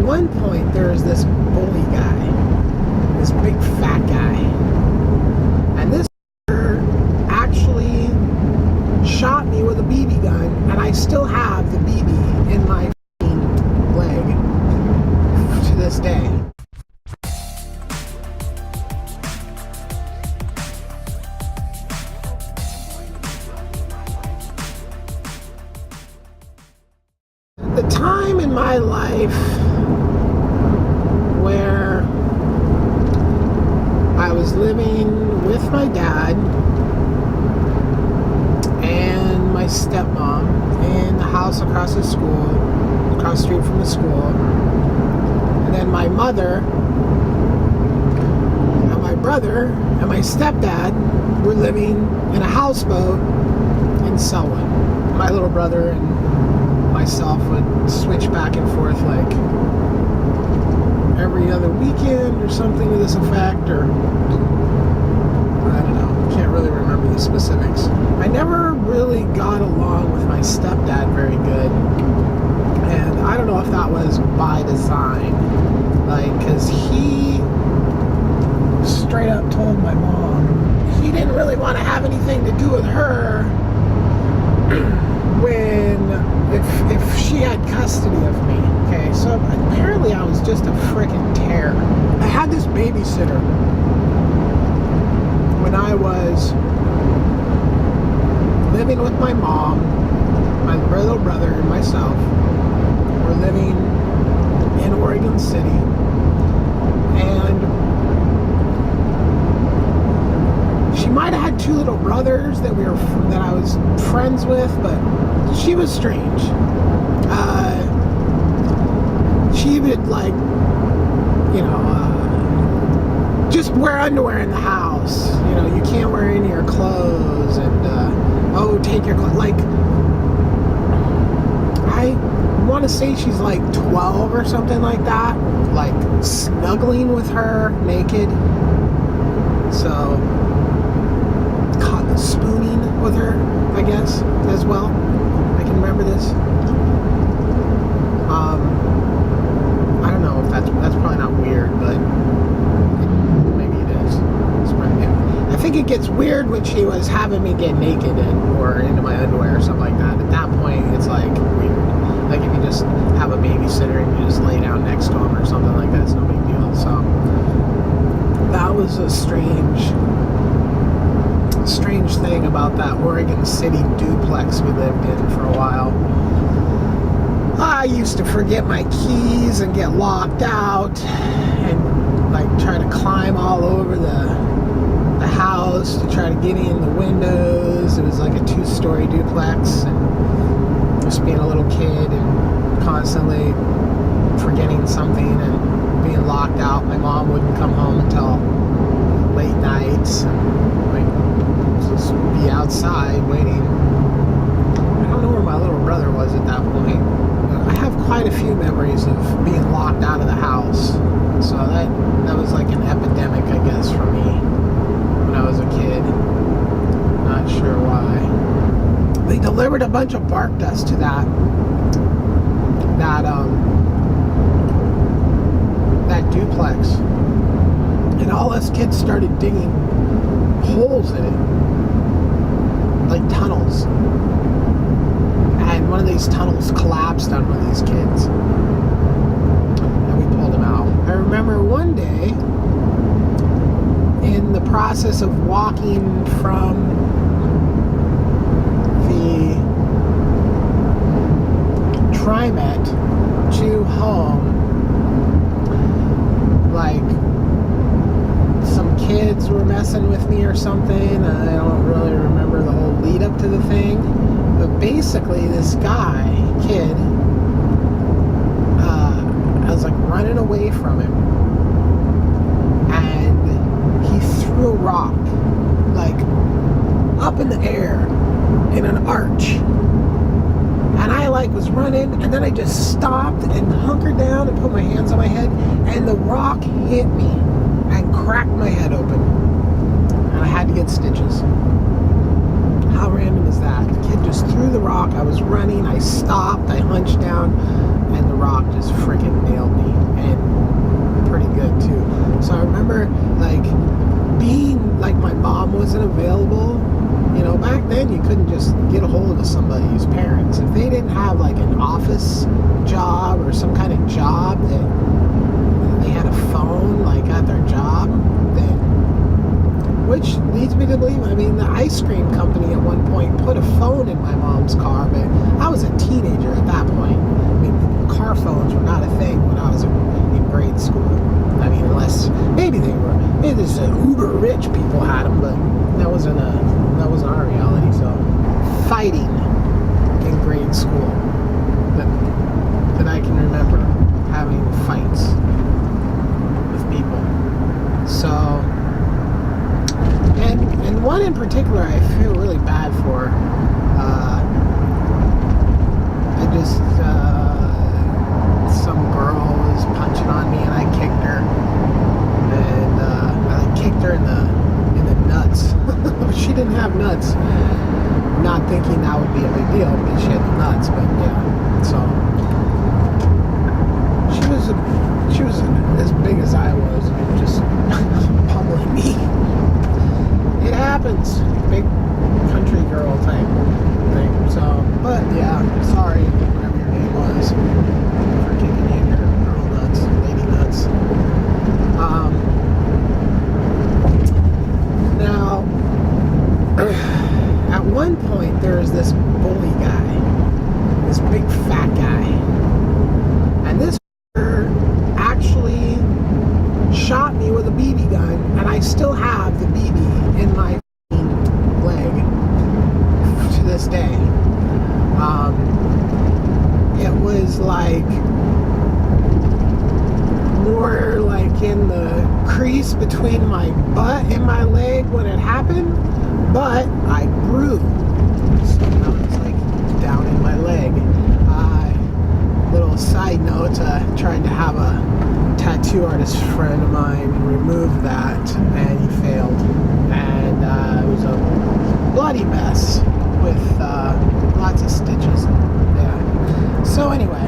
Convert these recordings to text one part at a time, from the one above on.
one point, there was this bully guy, this big fat guy, and this actually shot me with a BB gun, and I still have the BB in my leg to this day. The time in my life where I was living with my dad and my stepmom in the house across the street from the school, and then my mother and my brother and my stepdad were living in a houseboat in Selwyn. My little brother and myself would switch back and forth like every other weekend or something to this effect, or I don't know, can't really remember the specifics. I never really got along with my stepdad very good, and I don't know if that was by design, like, because he straight up told my mom he didn't really want to have anything to do with her if she had custody of me. Okay, so apparently I was just a freaking terror. I had this babysitter when I was living with my mom, my little brother, and myself. We're living in Oregon City, and she might have had two little brothers that I was friends with, but she was strange. She would, like, you know, just wear underwear in the house. You know, you can't wear any of your clothes, and take your clothes. Like, I want to say she's like 12 or something like that, like snuggling with her naked. So spooning with her, I guess, as well. I can remember this. I don't know if that's probably not weird, but maybe it is. I think it gets weird when she was having me get naked or into my underwear or something like that. At that point, it's like weird. Like if you just have a babysitter and you just lay down next to him or something like that, it's no big deal. So that was a strange thing about that Oregon City duplex we lived in for a while. I used to forget my keys and get locked out and like try to climb all over the house to try to get in the windows. It was like a 2-story duplex, and just being a little kid and constantly forgetting something and being locked out. My mom wouldn't come home until late nights, and like just be outside waiting. I don't know where my little brother was at that point. I have quite a few memories of being locked out of the house, so that was like an epidemic, I guess, for me when I was a kid. Not sure why. They delivered a bunch of bark dust to that duplex, and all us kids started digging holes in it, like tunnels. And one of these tunnels collapsed on one of these kids, and we pulled him out. I remember one day, in the process of walking from the TriMet to home, like some kids were messing with me or something. I don't really remember the whole lead up to the thing, but basically this kid, I was like running away from him, and he threw a rock like up in the air in an arch, and I like was running, and then I just stopped and hunkered down and put my hands on my head, and the rock hit me and cracked my head open, and I had to get stitches. How random is that? The kid just threw the rock. I was running, I stopped, I hunched down, and the rock just freaking nailed me. some kind of job that they had a phone, like, at their job, which leads me to believe, I mean, the ice cream company at one point put a phone in my mom's car, but I was a teenager at that point. I mean, car phones were not a thing when I was in grade school. I mean, unless, maybe this uber rich people had them, but that wasn't our reality. So, fighting in grade school, that I can remember having fights with people. So, and one in particular I feel really bad for. Some girl was punching on me and I kicked her. And I kicked her in the nuts. She didn't have nuts. Not thinking that would be a big deal because she had the nuts, but yeah. So she was as big as I was, just pummeling me. It happens. Big country girl type thing. So, but yeah, sorry, whatever your name was, for kicking you in your girl nuts, lady nuts. Now, at one point, there was this bully guy, this big fat guy, and this actually shot me with a BB gun, and I still have the BB in my leg to this day. It was like more like in the crease between my butt and my leg when it happened, but I grew, so now it's like down in my leg. Little side note, tried to have a tattoo artist friend of mine remove that, and he failed, and it was a bloody mess with lots of stitches. Yeah. So anyway,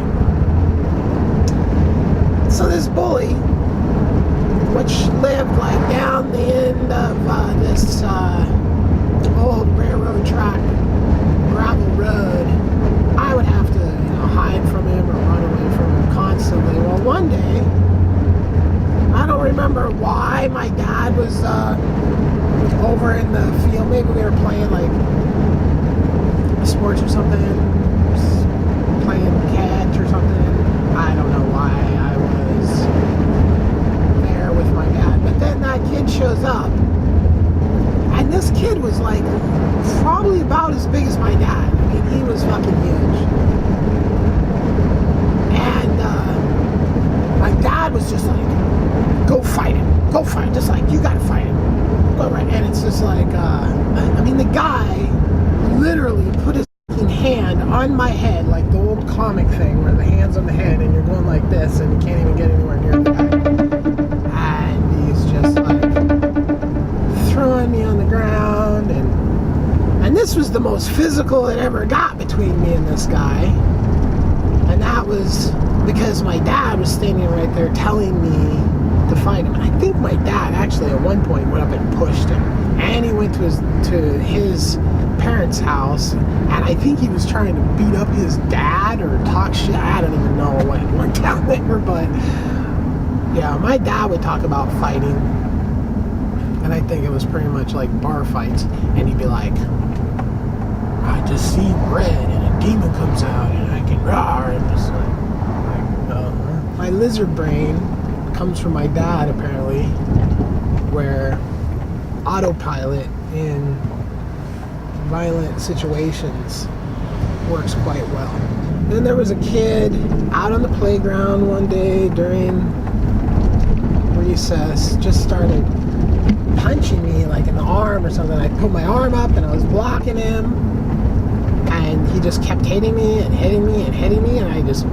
so this bully, which lived like down the end of this old railroad track, gravel road, I would have to, hide from him or run away from him constantly. Well, one day, I don't remember why, my dad was over in the field. Maybe we were playing like sports or something, playing catch or something. I don't know why I was there with my dad. But then that kid shows up, and this kid was like probably about as big as my dad. I mean, he was fucking huge. My dad was just like, go fight him, just like, you gotta fight him, go right. And it's just like, I mean, the guy literally put his hand on my head, like the old comic thing where the hand's on the head and you're going like this and you can't even get anywhere near the guy. And he's just like throwing me on the ground, and this was the most physical it ever got between me and this guy. And that was because my dad was standing right there telling me to fight him. And I think my dad actually at one point went up and pushed him. And he went to his parents' house, and I think he was trying to beat up his dad or talk shit. I don't even know what went down there, but yeah, my dad would talk about fighting. And I think it was pretty much like bar fights. And he'd be like, I just see red and a demon comes out and I can roar, and just like my lizard brain comes from my dad apparently, where autopilot in violent situations works quite well. Then there was a kid out on the playground one day during recess, just started punching me like in the arm or something. I put my arm up and I was blocking him, and he just kept hitting me and hitting me and hitting me, and I just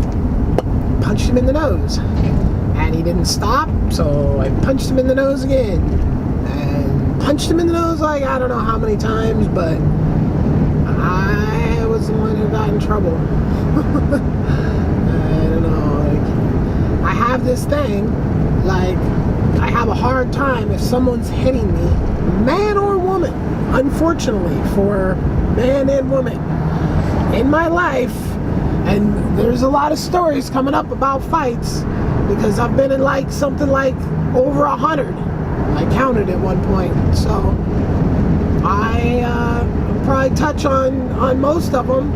punched him in the nose, and he didn't stop, so I punched him in the nose again, and punched him in the nose like I don't know how many times, but I was the one who got in trouble. I don't know, like, I have this thing, like, I have a hard time if someone's hitting me, man or woman, unfortunately for man and woman, in my life, And there's a lot of stories coming up about fights because I've been in like something like over 100. I counted at one point. So I probably touch on most of them.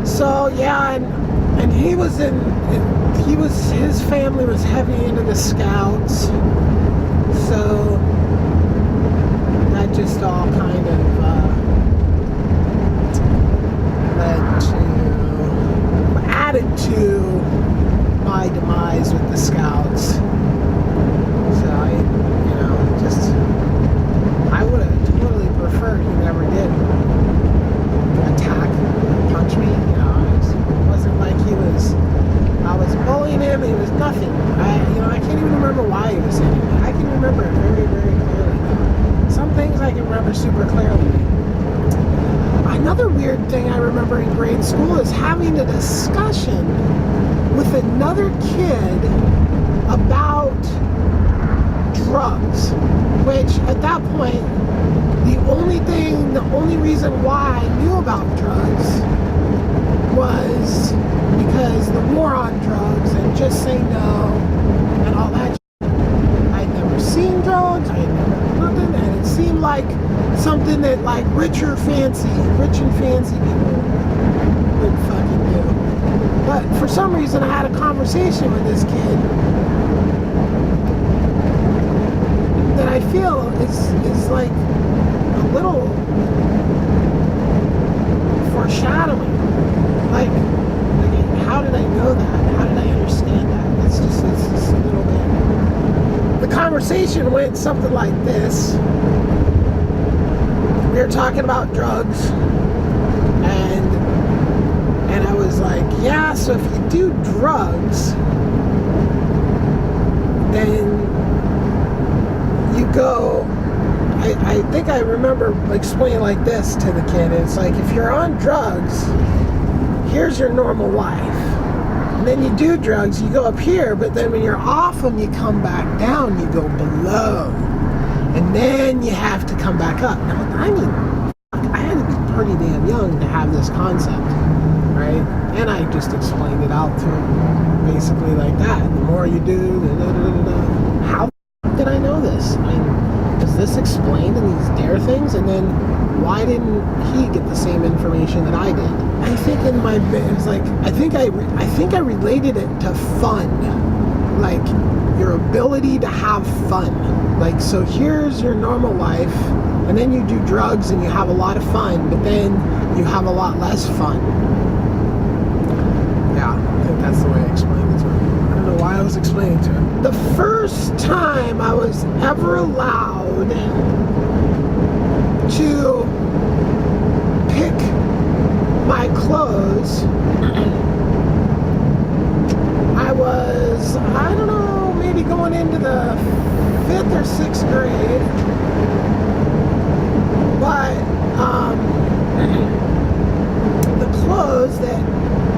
So yeah, and his family was heavy into the Scouts. So that just all kind of added to my demise with the Scouts. So I would have totally preferred he never did attack, punch me. It wasn't like I was bullying him. He was nothing. I can't even remember why he was hitting me. I can remember it very, very clearly. Some things I can remember super clearly. Another weird thing I remember in grade school is having a discussion with another kid about drugs, which at that point, the only reason why I knew about drugs was because the war on drugs and just say no and all that. I'd never seen drugs, I had never done nothing, and it seemed like something that like rich and fancy people would fucking do. But for some reason I had a conversation with this kid that I feel is like a little foreshadowing. Like how did I know that? How did I understand that? It's just a little bit. The conversation went something like this. We were talking about drugs, and I was like, yeah, so if you do drugs, then you go, I think I remember explaining like this to the kid. It's like, if you're on drugs, here's your normal life. And then you do drugs, you go up here, but then when you're off them, you come back down, you go below. And then you have to come back up. Now, I mean, I had to be pretty damn young to have this concept, right? And I just explained it out to him, basically like that. The more you do, how did I know this? I mean, was this explained in these DARE things? And then why didn't he get the same information that I did? I think in my, it was like, I think I related it to fun, like your ability to have fun. Like, so here's your normal life, and then you do drugs and you have a lot of fun, but then you have a lot less fun. Yeah, I think that's the way I explained it to him. I don't know why I was explaining to him. The first time I was ever allowed to pick my clothes, I was, I don't know, maybe going into the 5th or 6th grade, but the clothes that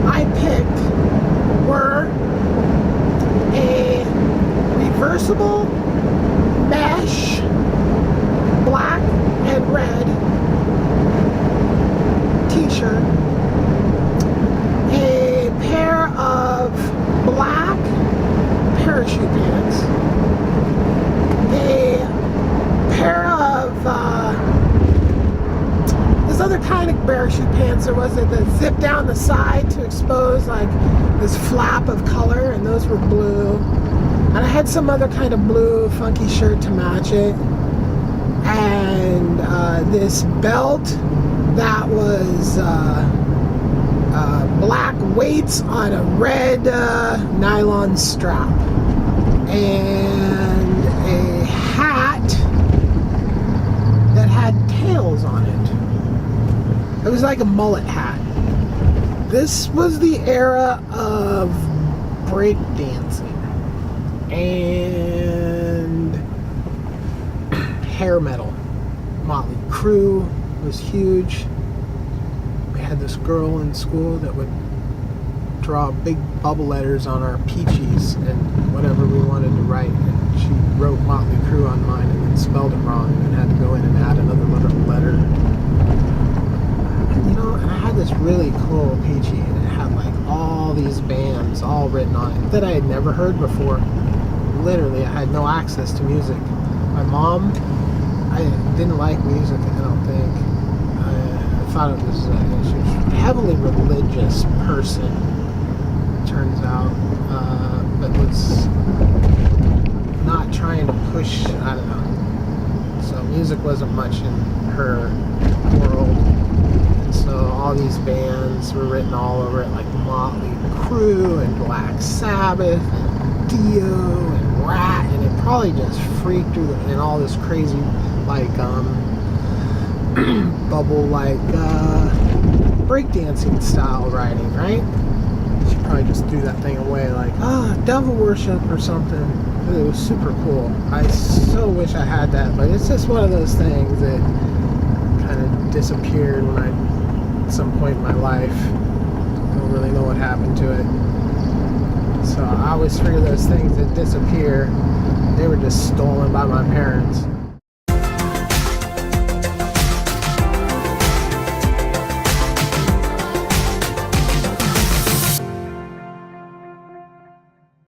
I picked were a reversible mesh black and red t-shirt, a pair of black parachute pants, a pair of this other kind of parachute pants, or was it that zip down the side to expose like this flap of color, and those were blue. And I had some other kind of blue funky shirt to match it, and this belt that was black weights on a red nylon strap, and a hat that had tails on it. It was like a mullet hat. This was the era of breakdancing and hair metal. Motley Crue was huge. We had this girl in school that would draw big bubble letters on our peaches and whatever we wanted to write, and she wrote Motley Crue on mine and then spelled it wrong and then had to go in and add another little letter. this really cool Peachy, and it had like all these bands all written on it that I had never heard before. Literally, I had no access to music. My mom, I didn't like music, I don't think. I thought it was, she was a heavily religious person, turns out, but was not trying to push, I don't know. So music wasn't much in her world. And so all these bands were written all over it, like Motley Crue and Black Sabbath and Dio and Rat, and it probably just freaked through and all this crazy, like, bubble, like, breakdancing style writing, right? She probably just threw that thing away, like, devil worship or something. It was super cool. I so wish I had that, but it's just one of those things that kind of disappeared when at some point in my life. I don't really know what happened to it. So I always figure those things that disappear, they were just stolen by my parents.